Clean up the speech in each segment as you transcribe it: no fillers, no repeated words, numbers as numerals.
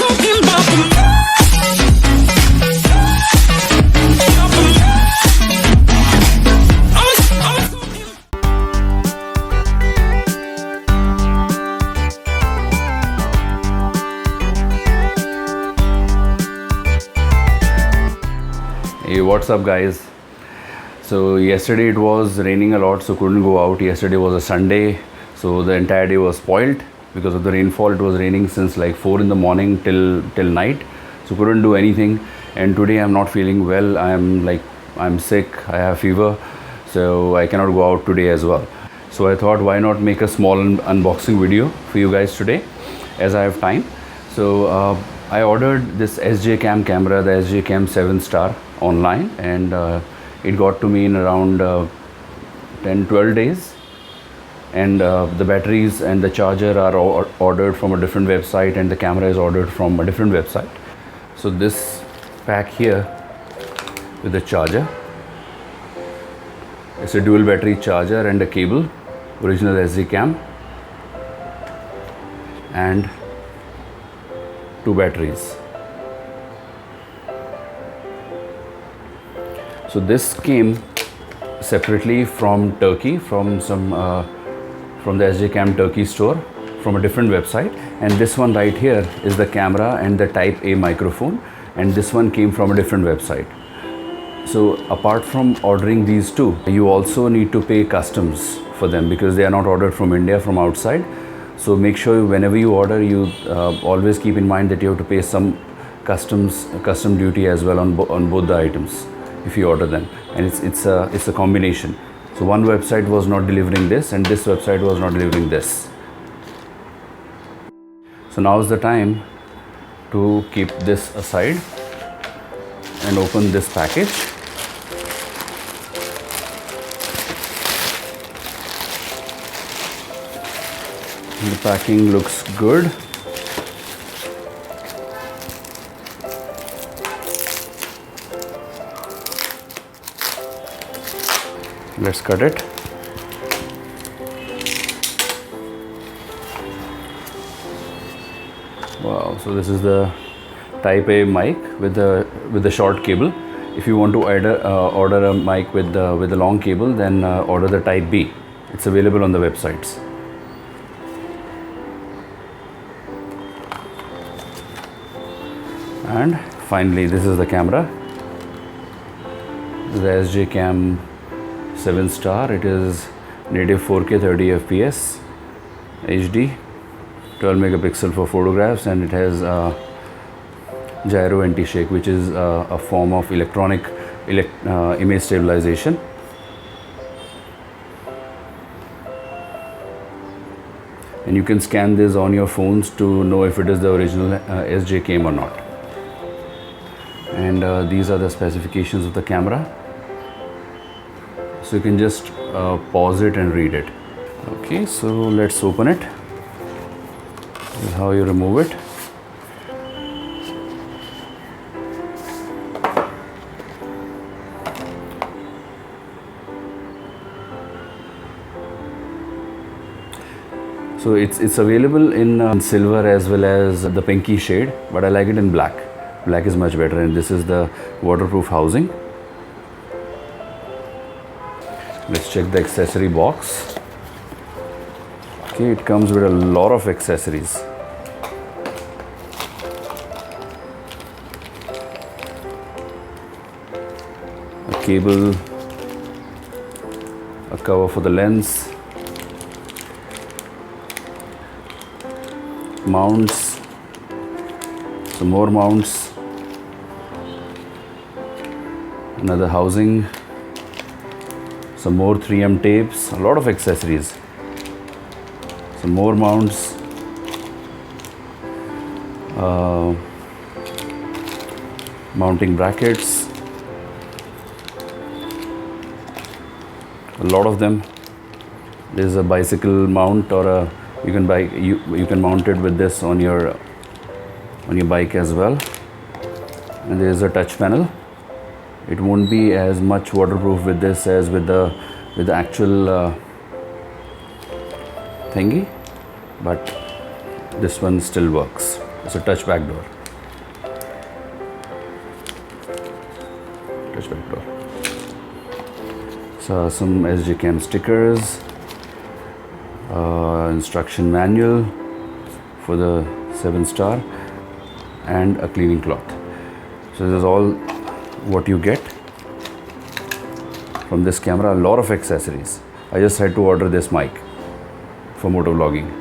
talking about the Hey, what's up guys? So yesterday it was raining a lot, so couldn't go out. Yesterday was a Sunday, so the entire day was spoiled because of the rainfall. It was raining since like 4 in the morning till night, so couldn't do anything. And today I'm not feeling well. I'm sick. I have fever, so I cannot go out today as well. So I thought, why not make a small unboxing video for you guys today, as I have time. So I ordered this SJ Cam camera, the SJ Cam 7 Star, online, and it got to me in around 10-12 days. And the batteries and the charger are ordered from a different website, and the camera is ordered from a different website. So this pack here with the charger, it's a dual battery charger and a cable, original SJ Cam, and 2 batteries. So this came separately from Turkey, from the SJ Cam Turkey store, from a different website. And this one right here is the camera and the Type A microphone, and this one came from a different website. So apart from ordering these two, you also need to pay customs for them because they are not ordered from India, from outside. So make sure whenever you order, you always keep in mind that you have to pay some custom duty as well on both the items if you order them. And it's a combination. So one website was not delivering this, and this website was not delivering this. So now is the time to keep this aside and open this package. The packing looks good. Let's cut it. Wow, so this is the Type A mic with the short cable. If you want to order a mic with the long cable, then order the Type B. It's available on the websites. And finally, this is the camera, the SJ Cam 7 Star. It is native 4K 30 FPS HD, 12 megapixel for photographs, and it has gyro anti-shake, which is a form of electronic image stabilization. And you can scan this on your phones to know if it is the original SJ Cam or not. And these are the specifications of the camera. So you can just pause it and read it. Okay, so let's open it. This is how you remove it. So it's available in silver as well as the pinky shade, but I like it in black. Black is much better. And this is the waterproof housing. Let's check the accessory box. Okay, it comes with a lot of accessories. A cable, a cover for the lens, mounts, some more mounts, another housing, some more 3M tapes, a lot of accessories, some more mounts, mounting brackets, a lot of them. There's a bicycle mount, or you can mount it with this on your bike as well. And there's a touch panel. It won't be as much waterproof with this as with the actual thingy, but this one still works. It's a touch back door. touch back door. So some SJ Cam stickers, instruction manual for the 7-star, and a cleaning cloth. So this is all what you get from this camera. A lot of accessories. I just had to order this mic for motovlogging.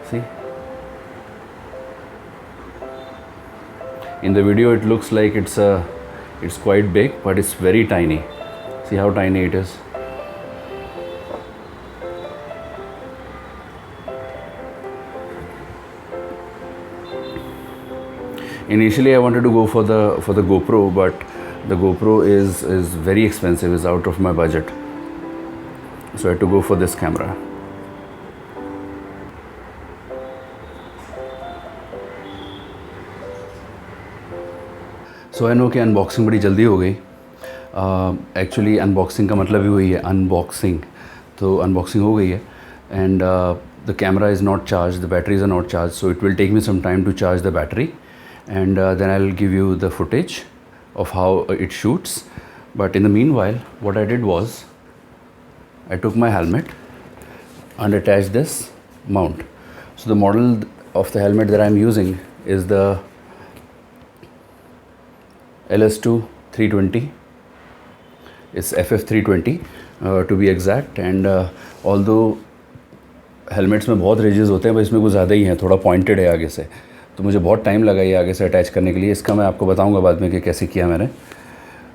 See, in the video it looks like it's quite big, but it's very tiny. See how tiny it is. Initially I wanted to go for the GoPro, but the GoPro is very expensive, is out of my budget, so I had to go for this camera. So I know कि unboxing बड़ी जल्दी हो गई. Actually unboxing का मतलब ही वही है, unboxing. तो अनबॉक्सिंग हो गई है and the camera is not charge, the batteries are not charge, so it will take me some time to charge the battery and then I will give you the footage of how it shoots. But in the meanwhile, what I did was I took my helmet and attached this mount. So the model of the helmet that I'm using is the LS2 320. It's FF 320 to be exact. And although helmets में बहुत raises होते हैं, पर इसमें कुछ ज़्यादा ही है, थोड़ा पॉइंटेड है आगे से, तो मुझे बहुत टाइम लगा ये आगे से अटैच करने के लिए. इसका मैं आपको बताऊंगा बाद में कि कैसे किया मैंने.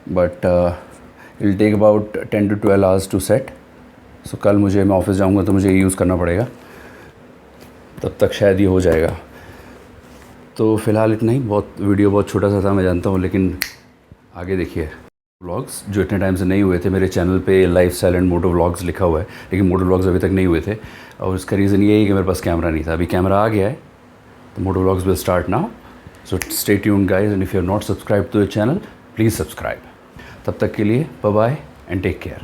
But it will take about 10 to 12 hours to set. So कल मैं ऑफिस जाऊंगा तो मुझे ये यूज़ करना पड़ेगा, तब तक शायद ये हो जाएगा. तो फ़िलहाल इतना ही. वीडियो बहुत छोटा सा था मैं जानता हूँ, लेकिन आगे देखिए. व्लॉग्स जो इतने टाइम से नहीं हुए थे मेरे चैनल पे, लाइफस्टाइल एंड मोटो व्लॉग्स लिखा हुआ है, लेकिन मोटो व्लॉग्स अभी तक नहीं हुए थे. और उसका रीज़न ये है कि मेरे पास कैमरा नहीं था. अभी कैमरा आ गया है, the motor vlogs will start now. So stay tuned guys, and if you have not subscribed to the channel, please subscribe. तब तक के लिए bye bye and take care.